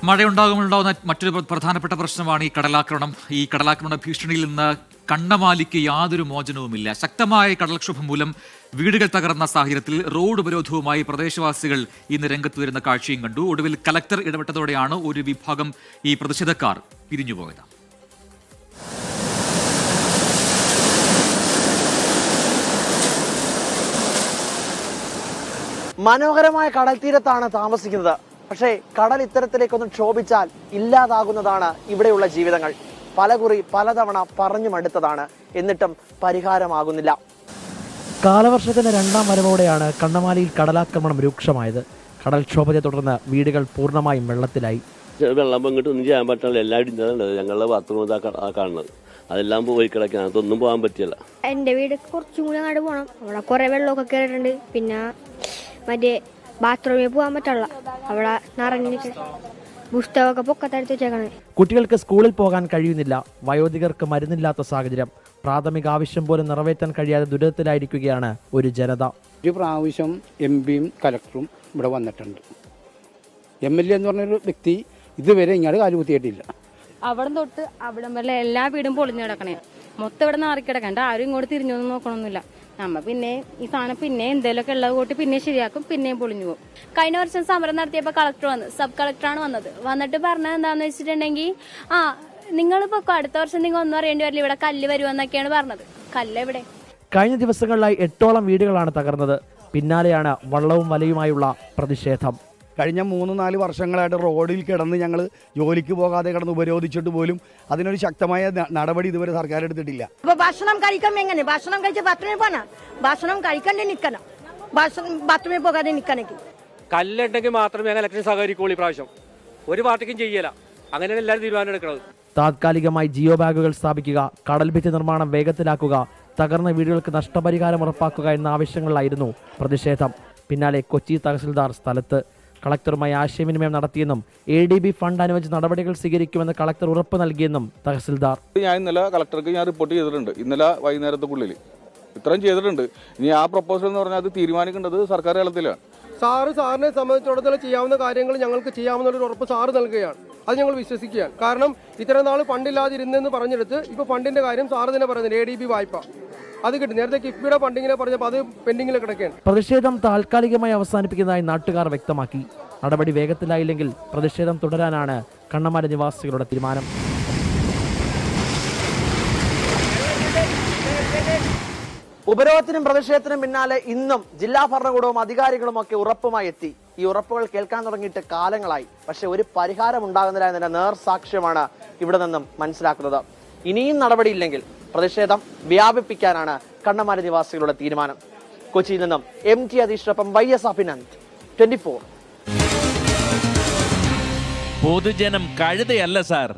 മഴയുണ്ടാകുമ്പോഴുണ്ടാകുന്ന മറ്റൊരു പ്രധാനപ്പെട്ട പ്രശ്നമാണ് ഈ കടലാക്രമണം. ഈ കടലാക്രമണ ഭീഷണിയിൽ നിന്ന് കണ്ണമാലിക്ക് യാതൊരു മോചനവുമില്ല. ശക്തമായ കടൽക്ഷോഭം മൂലം വീടുകൾ തകർന്ന സാഹചര്യത്തിൽ റോഡ് ഉപരോധവുമായി പ്രദേശവാസികൾ ഇന്ന് രംഗത്ത് വരുന്ന കാഴ്ചയും കണ്ടു. ഒടുവിൽ കലക്ടർ ഇടപെട്ടതോടെയാണ് ഒരു വിഭാഗം ഈ പ്രതിഷേധക്കാർ പിരിഞ്ഞുപോയത്. മനോഹരമായ കടൽ തീരത്താണ് താമസിക്കുന്നത്. പക്ഷേ കടൽ ഇത്തരത്തിലേക്കൊന്ന് ക്ഷോഭിച്ചാൽ ഇല്ലാതാകുന്നതാണ് ഇവിടെയുള്ള ജീവിതങ്ങൾ. പലകുറി പലതവണ പറഞ്ഞു മടുത്തതാണ്, എന്നിട്ടും പരിഹാരമാകുന്നില്ല. കാലവർഷത്തിന്റെ രണ്ടാം വരവോടെയാണ് കണ്ണമാലിയിൽ കടലാക്രമണം രൂക്ഷമായത്. കടൽക്ഷോഭത്തെ തുടർന്ന് വീടുകൾ പൂർണ്ണമായും വെള്ളത്തിലായി. വെള്ളം ഇങ്ങോട്ട് ഒന്നും ചെയ്യാൻ പറ്റില്ല. എല്ലാവരും ഇന്നലെ ഞങ്ങളുടെ ബാത്റൂം കാണുന്നത് അതെല്ലാം പോയി കിടക്കാൻ, അതൊന്നും പോകാൻ പറ്റില്ല. എൻ്റെ വീട് കുറച്ചും കൂടി അങ്ങോട്ട് പോകണം. അവിടെ കുറെ വെള്ളമൊക്കെ കയറിയിട്ടുണ്ട്. പിന്നെ മറ്റേ ബാത്റൂമിൽ പോകാൻ പറ്റുള്ള അവിടെ നിറഞ്ഞിട്ട് പുസ്തകമൊക്കെ പൊക്കത്തടുത്ത് വെച്ചേക്കണേ. കുട്ടികൾക്ക് സ്കൂളിൽ പോകാൻ കഴിയുന്നില്ല. വയോധികർക്ക് മരുന്നില്ലാത്ത സാഹചര്യം. പ്രാഥമിക ആവശ്യം പോലും നിറവേറ്റാൻ കഴിയാതെ ദുരിതത്തിലായിരിക്കുകയാണ് ഒരു ജനത. ഒരു പ്രാവശ്യം എംപിയും കലക്ടറും ഇവിടെ വന്നിട്ടുണ്ട്. MLA എന്ന് പറഞ്ഞൊരു വ്യക്തി ഇതുവരെ ഇങ്ങോട്ട് കാലുകുത്തിയിട്ടില്ല. അവിടെ തൊട്ട് അവിടം വരെ എല്ലാ വീടും പൊളിഞ്ഞു കിടക്കണേ. മൊത്തം ഇവിടെ നാറിക്കിടക്കണ്ട. ആരും ഇങ്ങോട്ട് തിരിഞ്ഞൊന്നും നോക്കണമെന്നില്ല. നമ്മ പിന്നെ ഈ സാധനം പിന്നെ എന്തെങ്കിലുമൊക്കെ ഉള്ളത് കൂട്ടി പിന്നെ ശരിയാക്കും, പിന്നെയും പൊളിഞ്ഞു പോകും. കഴിഞ്ഞ വർഷം സമരം നടത്തിയപ്പോൾ കളക്ടർ വന്നു, സബ് കളക്ടറാണ് വന്നിട്ട് പറഞ്ഞത് എന്താണെന്ന് വെച്ചിട്ടുണ്ടെങ്കിൽ നിങ്ങളിപ്പോൾ അടുത്ത വർഷം നിങ്ങൾ ഒന്നും അറിയേണ്ടി വരില്ല, ഇവിടെ കല്ല് വരുമെന്നൊക്കെയാണ് പറഞ്ഞത്. കല്ല് എവിടെ? കഴിഞ്ഞ ദിവസങ്ങളിലായി 8ഓളം വീടുകളാണ് തകർന്നത്. പിന്നാലെയാണ് വള്ളവും വലയുമായുള്ള പ്രതിഷേധം. കഴിഞ്ഞ 3-4 വർഷങ്ങളായിട്ട് റോഡിൽ കിടന്ന് ഞങ്ങൾ ജോലിക്ക് പോകാതെ കിടന്ന് ഉപരോധിച്ചിട്ട് പോലും അതിനൊരു ശക്തമായ നടപടി ഇതുവരെ സർക്കാർ എടുത്തിട്ടില്ല. അപ്പൊ ഭക്ഷണം കഴിക്കാൻ എങ്ങനെ? ഭക്ഷണം കഴിച്ച് ബാത്റൂമിൽ പോകണം, ഭക്ഷണം കഴിക്കണ്ടേ നിൽക്കണം, ബാത്റൂമിൽ പോകാതെ നിൽക്കണമെങ്കിൽ കല്ലുണ്ടെങ്കിൽ മാത്രമേ ഞങ്ങൾ ഇലക്ഷൻ സഹകരിക്കുള്ളൂ. പ്രാവശ്യം ഒരു പാർട്ടിക്കും ചെയ്യല. അങ്ങനെയാണ് എല്ലാവരും തീരുമാനം എടുക്കുന്നത്. താത്കാലികമായി ജിയോ ബാഗുകൾ സ്ഥാപിക്കുക, കടൽ ഭിത്തി നിർമ്മാണം വേഗത്തിലാക്കുക, തകർന്ന വീടുകൾക്ക് നഷ്ടപരിഹാരം ഉറപ്പാക്കുക എന്ന ആവശ്യങ്ങളിലായിരുന്നു പ്രതിഷേധം. പിന്നാലെ കൊച്ചി തഹസിൽദാർ സ്ഥലത്ത്. കളക്ടറുമായി ആശയവിനിമയം നടത്തിയെന്നും ADB ഫണ്ട് അനുവദിച്ച് നടപടികൾ സ്വീകരിക്കുമെന്ന് കളക്ടർ ഉറപ്പ് നൽകിയെന്നും തഹസിൽദാർ. ഞാൻ ഇന്നലെ കളക്ടർക്ക് റിപ്പോർട്ട് ചെയ്തിട്ടുണ്ട്. ഇന്നലെ വൈകുന്നേരത്തുള്ളിൽ ഇത്രയും ചെയ്തിട്ടുണ്ട്. ഇനി ആ പ്രപ്പോസൽ എന്ന് പറഞ്ഞാൽ അത് തീരുമാനിക്കേണ്ടത് സർക്കാർ തലത്തിലാണ്. സാറിനെ സംബന്ധിച്ചിടത്തോളം ചെയ്യാവുന്ന കാര്യങ്ങൾ ഞങ്ങൾക്ക് ചെയ്യാവുന്നൊരു ഉറപ്പ് സാറ് നൽകുകയാണ്. അത് ഞങ്ങൾ വിശ്വസിക്കുകയാണ്. കാരണം ഇത്രയും നാൾ ഫണ്ടില്ലാതിരുന്നെന്ന് പറഞ്ഞെടുത്ത് ഇപ്പോൾ ഫണ്ടിന്റെ കാര്യം സാറ് തന്നെ പറയുന്നത് ADB വായ്പ അത് കിട്ടും. നേരത്തെ കിഫ്ബിയുടെ ഫണ്ടിങ്ങിനെ പറഞ്ഞപ്പോൾ അത് പെൻഡിങ്ങിൽ കിടക്കുകയാണ്. പ്രതിഷേധം താൽക്കാലികമായി അവസാനിപ്പിക്കുന്നതായി നാട്ടുകാർ വ്യക്തമാക്കി. നടപടി വേഗത്തിലായില്ലെങ്കിൽ പ്രതിഷേധം തുടരാനാണ് കണ്ണമാലി നിവാസികളുടെ തീരുമാനം. ഉപരോധത്തിനും പ്രതിഷേധത്തിനും പിന്നാലെ ഇന്നും ജില്ലാ ഭരണകൂടവും അധികാരികളും ഒക്കെ ഉറപ്പുമായി എത്തി. ഈ ഉറപ്പുകൾ കേൾക്കാൻ തുടങ്ങിയിട്ട് കാലങ്ങളായി. പക്ഷെ ഒരു പരിഹാരം ഉണ്ടാകുന്നില്ല എന്നതിന്റെ നേർസാക്ഷ്യമാണ് ഇവിടെ നിന്നും മനസ്സിലാക്കുന്നത്. ഇനിയും നടപടിയില്ലെങ്കിൽ പ്രതിഷേധം വ്യാപിപ്പിക്കാനാണ് കണ്ണമാലി നിവാസികളുടെ തീരുമാനം. കൊച്ചിയിൽ നിന്നും MT അതീഷിനൊപ്പം YS അഭിനന്ദ്, 24. പൊതുജനം കഴുതയല്ല സാർ.